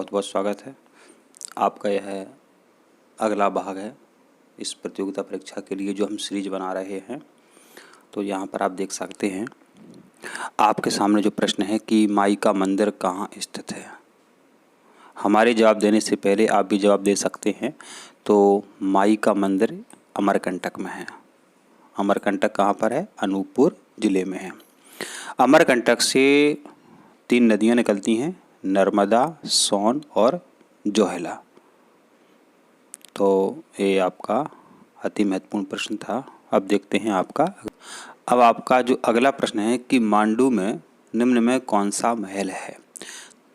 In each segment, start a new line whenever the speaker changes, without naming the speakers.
बहुत बहुत स्वागत है। आपका यह अगला भाग है इस प्रतियोगिता परीक्षा के लिए जो हम सीरीज बना रहे हैं। तो यहाँ पर आप देख सकते हैं, आपके सामने जो प्रश्न है कि माई का मंदिर कहाँ स्थित है। हमारे जवाब देने से पहले आप भी जवाब दे सकते हैं। तो माई का मंदिर अमरकंटक में है। अमरकंटक कहाँ पर है? अनूपपुर ज़िले में है। अमरकंटक से 3 नदियाँ निकलती हैं, नर्मदा, सोन और जोहेला। तो ये आपका अति महत्वपूर्ण प्रश्न था। अब देखते हैं अब आपका जो अगला प्रश्न है कि मांडू में निम्न में कौन सा महल है।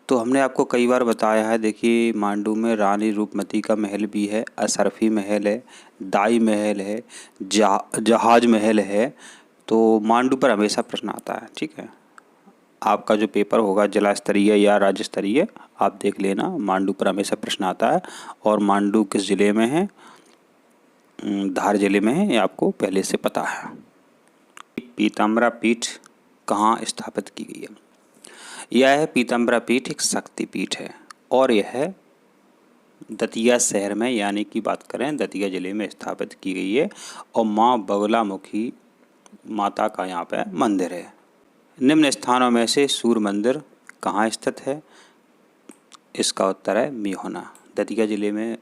तो हमने आपको कई बार बताया है। देखिए, मांडू में रानी रूपमती का महल भी है, असरफी महल है, दाई महल है, जहाज महल है। तो मांडू पर हमेशा प्रश्न आता है। ठीक है, आपका जो पेपर होगा जिला स्तरीय या राज्य स्तरीय, आप देख लेना, मांडू पर हमेशा प्रश्न आता है। और मांडू किस ज़िले में है? धार ज़िले में है, ये आपको पहले से पता है। पीताम्बरा पीठ कहाँ स्थापित की गई है? यह पीताम्बरा पीठ एक शक्ति पीठ है और यह दतिया शहर में, यानी कि बात करें दतिया ज़िले में स्थापित की गई है। और माँ बगलामुखी माता का यहाँ पे मंदिर है। निम्न स्थानों में से सूर्य मंदिर कहाँ स्थित है? इसका उत्तर है मिहोना। दतिया ज़िले में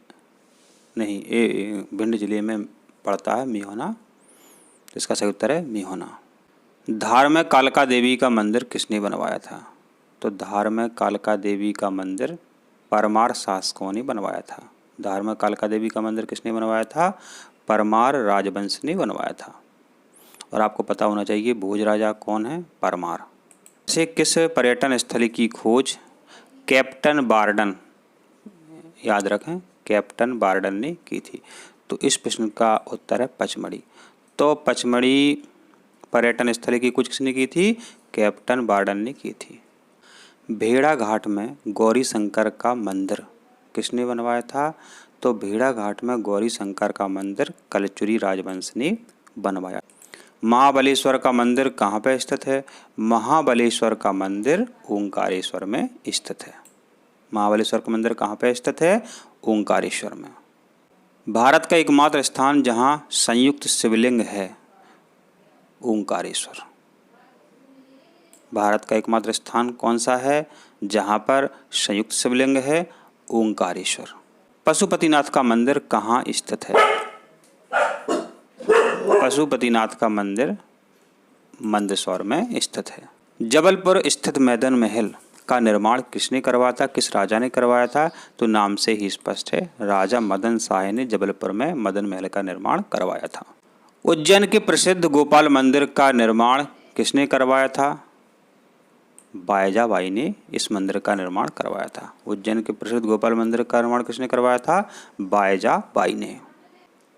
नहीं, ये भिंड ज़िले में पड़ता है मिहोना। इसका सही उत्तर है मिहोना। धार में कालका देवी का मंदिर किसने बनवाया था? तो धार में कालका देवी का मंदिर परमार शासकों ने बनवाया था। धार में कालका देवी का मंदिर किसने बनवाया था? परमार राजवंश ने बनवाया था। और आपको पता होना चाहिए भोज राजा कौन है? परमार। से किस पर्यटन स्थल की खोज कैप्टन बार्डन, याद रखें, कैप्टन बार्डन ने की थी? तो इस प्रश्न का उत्तर है पचमढ़ी। तो पचमढ़ी पर्यटन स्थल की खोज किसने की थी? कैप्टन बार्डन ने की थी। भेड़ाघाट में गौरी शंकर का मंदिर किसने बनवाया था? तो भेड़ाघाट में गौरी शंकर का मंदिर कलचुरी राजवंश ने बनवाया। महाबलेश्वर का मंदिर कहाँ पर स्थित है? महाबलेश्वर का मंदिर ओंकारेश्वर में स्थित है। महाबलेश्वर का मंदिर कहाँ पर स्थित है? ओंकारेश्वर में। भारत का एकमात्र स्थान जहाँ संयुक्त शिवलिंग है, ओंकारेश्वर। भारत का एकमात्र स्थान कौन सा है जहाँ पर संयुक्त शिवलिंग है? ओंकारेश्वर। पशुपतिनाथ का मंदिर कहाँ स्थित है? पशुपतिनाथ का मंदिर मंदसौर में स्थित है। जबलपुर स्थित मदन महल का निर्माण किसने करवाया था? किस राजा ने करवाया था? तो नाम से ही स्पष्ट है, राजा मदन शाह ने जबलपुर में मदन महल का निर्माण करवाया था। उज्जैन के प्रसिद्ध गोपाल मंदिर का निर्माण किसने करवाया था? बायजाबाई ने इस मंदिर का निर्माण करवाया था। उज्जैन के प्रसिद्ध गोपाल मंदिर का निर्माण किसने करवाया था? बायजाबाई ने।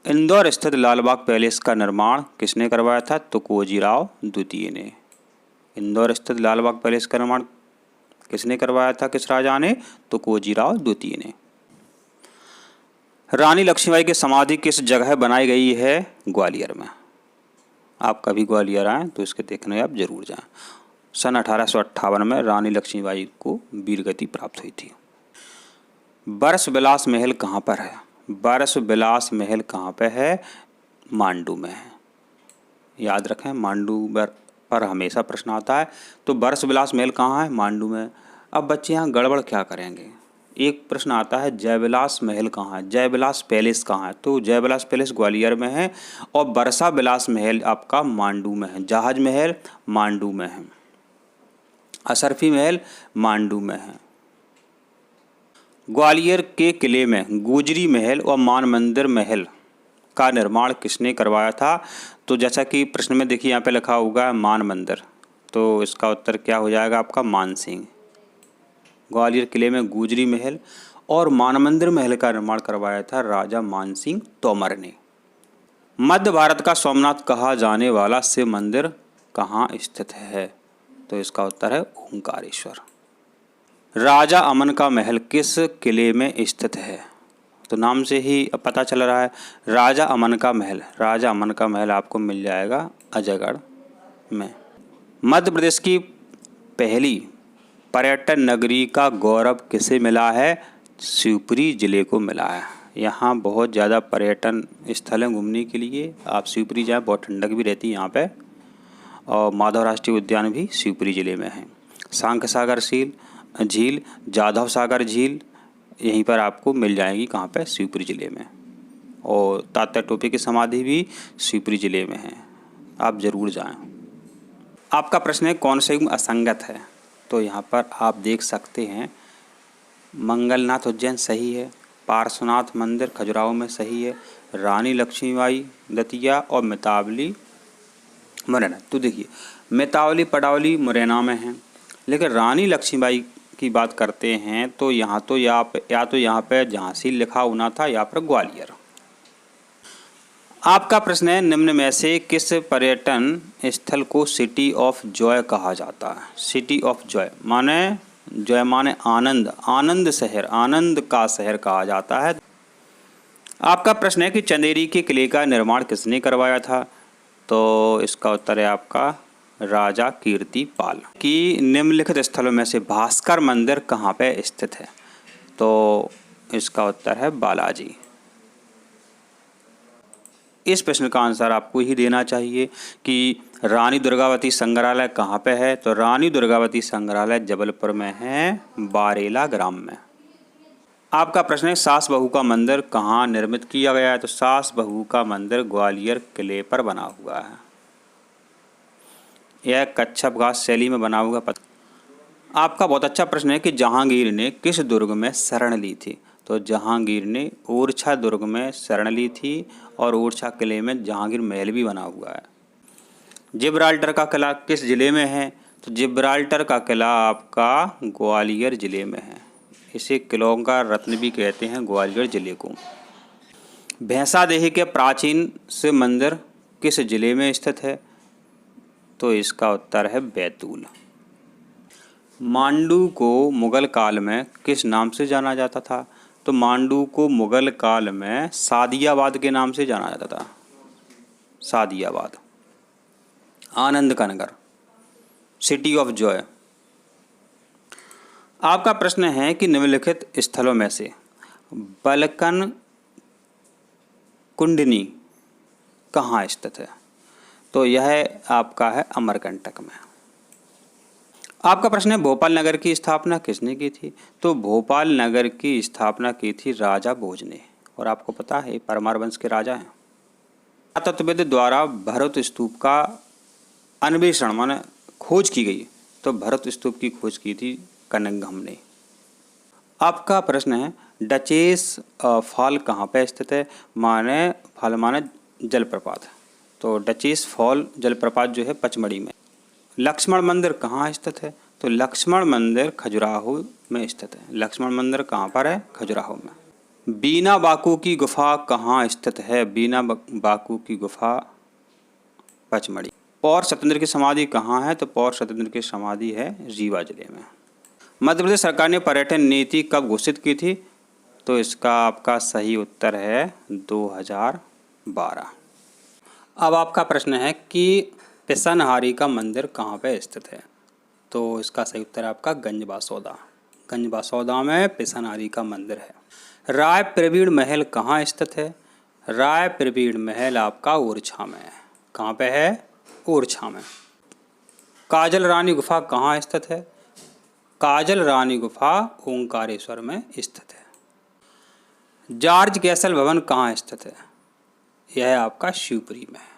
इंदौर स्थित लालबाग पैलेस का निर्माण किसने करवाया था? तुकोजीराव द्वितीय ने। इंदौर स्थित लालबाग पैलेस का निर्माण किसने करवाया था? किस राजा ने? तुकोजीराव द्वितीय ने। रानी लक्ष्मीबाई की समाधि किस जगह बनाई गई है? ग्वालियर में। आप कभी ग्वालियर आएँ तो इसके देखने आप जरूर जाएं। सन 1858 में रानी लक्ष्मीबाई को वीरगति प्राप्त हुई थी। बरस विलास महल कहाँ पर है? बरस विलास महल कहाँ पे है? मांडू में है। याद रखें, मांडू पर हमेशा प्रश्न आता है। तो बरस विलास महल कहाँ है? मांडू में। अब बच्चे यहाँ गड़बड़ क्या करेंगे? एक प्रश्न आता है जयविलास महल कहाँ है, जयविलास पैलेस कहाँ है? तो जयविलास पैलेस ग्वालियर में है और बरसा विलास महल आपका मांडू में है। जहाज महल मांडू में है। असरफी महल मांडू में है। ग्वालियर के किले में गुजरी महल और मान मंदिर महल का निर्माण किसने करवाया था? तो जैसा कि प्रश्न में देखिए यहाँ पे लिखा होगा मान मंदिर, तो इसका उत्तर क्या हो जाएगा आपका? मान सिंह। ग्वालियर किले में गुजरी महल और मान मंदिर महल का निर्माण करवाया था राजा मान सिंह तोमर ने। मध्य भारत का सोमनाथ कहा जाने वाला शिव मंदिर कहाँ स्थित है? तो इसका उत्तर है ओंकारेश्वर। राजा अमन का महल किस किले में स्थित है? तो नाम से ही पता चल रहा है, राजा अमन का महल। राजा अमन का महल आपको मिल जाएगा अजयगढ़ में। मध्य प्रदेश की पहली पर्यटन नगरी का गौरव किसे मिला है? शिवपुरी जिले को मिला है। यहाँ बहुत ज़्यादा पर्यटन स्थल हैं घूमने के लिए। आप शिवपुरी जाएँ, बहुत ठंडक भी रहती है यहाँ पे। और माधव राष्ट्रीय उद्यान भी शिवपुरी जिले में है। शंख सागर झील, जाधव सागर झील यहीं पर आपको मिल जाएगी। कहाँ पे? शिवपुरी जिले में। और तात्या टोपे की समाधि भी शिवपुरी जिले में है, आप ज़रूर जाएं। आपका प्रश्न है कौन सा युग असंगत है? तो यहाँ पर आप देख सकते हैं मंगलनाथ उज्जैन सही है, पार्श्वनाथ मंदिर खजुराहो में सही है, रानी लक्ष्मीबाई दतिया और मितावली मुरैना। तो देखिए मितावली पडावली मुरैना में है, लेकिन रानी लक्ष्मीबाई की बात करते हैं तो यहाँ पे झांसी लिखा होना था या फिर ग्वालियर। आपका प्रश्न है निम्न में से किस पर्यटन स्थल को सिटी ऑफ जॉय कहा जाता है? सिटी ऑफ जॉय माने आनंद, आनंद शहर, आनंद का शहर कहा जाता है। आपका प्रश्न है कि चंदेरी के किले का निर्माण किसने करवाया था? तो इसका उत्तर है आपका राजा कीर्तिपाल। कि निम्नलिखित स्थलों में से भास्कर मंदिर कहाँ पे स्थित है? तो इसका उत्तर है बालाजी। इस प्रश्न का आंसर आपको ही देना चाहिए कि रानी दुर्गावती संग्रहालय कहाँ पे है? तो रानी दुर्गावती संग्रहालय जबलपुर में है, बारेला ग्राम में। आपका प्रश्न है सास बहू का मंदिर कहाँ निर्मित किया गया है? तो सास बहू का मंदिर ग्वालियर किले पर बना हुआ है। यह कच्छप घाट शैली में बना हुआ। आपका बहुत अच्छा प्रश्न है कि जहांगीर ने किस दुर्ग में शरण ली थी? तो जहांगीर ने ओरछा दुर्ग में शरण ली थी और ओरछा किले में जहांगीर महल भी बना हुआ है। जिब्राल्टर का किला किस जिले में है? तो जिब्राल्टर का किला आपका ग्वालियर जिले में है। इसे किलों का रत्न भी कहते हैं ग्वालियर जिले को। भैंसादेही के प्राचीन से मंदिर किस जिले में स्थित है? तो इसका उत्तर है बैतूल। मांडू को मुगल काल में किस नाम से जाना जाता था? तो मांडू को मुगल काल में सादियाबाद के नाम से जाना जाता था। सादियाबाद, आनंद का नगर, सिटी ऑफ जॉय। आपका प्रश्न है कि निम्नलिखित स्थलों में से बलकन कुंडनी कहाँ स्थित है? तो यह आपका है अमरकंटक में। आपका प्रश्न है भोपाल नगर की स्थापना किसने की थी? तो भोपाल नगर की स्थापना की थी राजा भोज ने। और आपको पता है परमार वंश के राजा हैं। पुरातत्वविद द्वारा भरत स्तूप का अन्वेषण माने खोज की गई। तो भरत स्तूप की खोज की थी कनिंघम ने। आपका प्रश्न है डचेस फॉल कहाँ पे स्थित है? फॉल माने जलप्रपात। तो डचेस फॉल जलप्रपात जो है पचमढ़ी में। लक्ष्मण मंदिर कहाँ स्थित है? तो लक्ष्मण मंदिर खजुराहो में स्थित है। लक्ष्मण मंदिर कहाँ पर है? खजुराहो में। बीना बाकू की गुफा कहाँ स्थित है? बीना बाकू की गुफा पचमढ़ी। पौर सत्येंद्र की समाधि कहाँ है? तो पौर सत्येंद्र की समाधि है रीवा जिले में। मध्य प्रदेश सरकार ने पर्यटन नीति कब घोषित की थी? तो इसका आपका सही उत्तर है 2012। अब आपका प्रश्न है कि पिसनहारी का मंदिर कहाँ पे स्थित है? तो इसका सही उत्तर है आपका गंजबासौदा। गंजबासौदा में पिसनहारी का मंदिर है। राय प्रवीण महल कहाँ स्थित है? राय प्रवीण महल आपका ओरछा में है। कहाँ पे है? ओरछा में। काजल रानी गुफा कहाँ स्थित है? काजल रानी गुफा ओंकारेश्वर में स्थित है। जॉर्ज कैसल भवन कहाँ स्थित है? यह आपका शिवपुरी में है।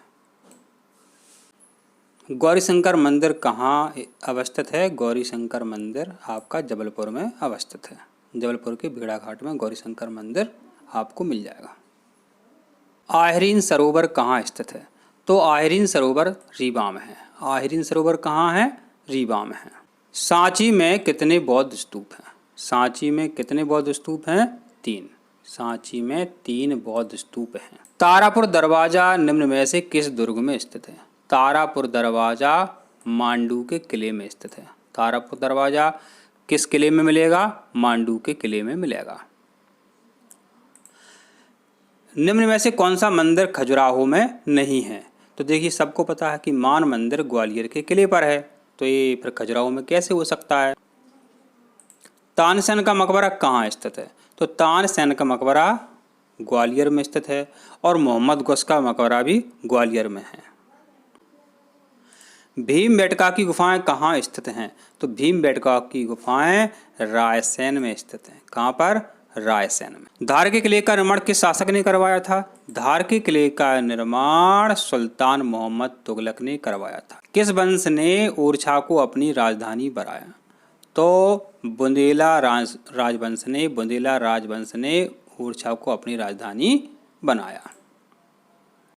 गौरीशंकर मंदिर कहाँ अवस्थित है? गौरीशंकर मंदिर आपका जबलपुर में अवस्थित है। जबलपुर के भेड़ा घाट में गौरीशंकर मंदिर आपको मिल जाएगा। आइरिन सरोवर कहाँ स्थित है? तो आइरिन सरोवर रीवा में है। आइरिन सरोवर कहाँ है? रीवा में है। सांची में कितने बौद्ध स्तूप हैं? सांची में कितने बौद्ध स्तूप हैं? 3। सांची में 3 बौद्ध स्तूप हैं। तारापुर दरवाजा निम्न में से किस दुर्ग में स्थित है? तारापुर दरवाजा मांडू के किले में स्थित है। तारापुर दरवाजा किस किले में मिलेगा? मांडू के किले में मिलेगा। निम्न में से कौन सा मंदिर खजुराहो में नहीं है? तो देखिए सबको पता है कि मान मंदिर ग्वालियर के किले पर है, तो ये फिर खजुराहो में कैसे हो सकता है? तानसेन का मकबरा कहाँ स्थित है? तो तानसेन का मकबरा ग्वालियर में स्थित है और मोहम्मद घुस का मकबरा भी ग्वालियर में है। भीमबेटका की गुफाएं कहाँ स्थित हैं? तो भीमबेटका की गुफाएं रायसेन में स्थित हैं। कहाँ पर? रायसेन में। धार के किले का निर्माण किस शासक ने करवाया था? धार के किले का निर्माण सुल्तान मोहम्मद तुगलक ने करवाया था। किस वंश ने ओरछा को अपनी राजधानी बनाया? तो बुंदेला राजवंश ने ओरछा को अपनी राजधानी बनाया।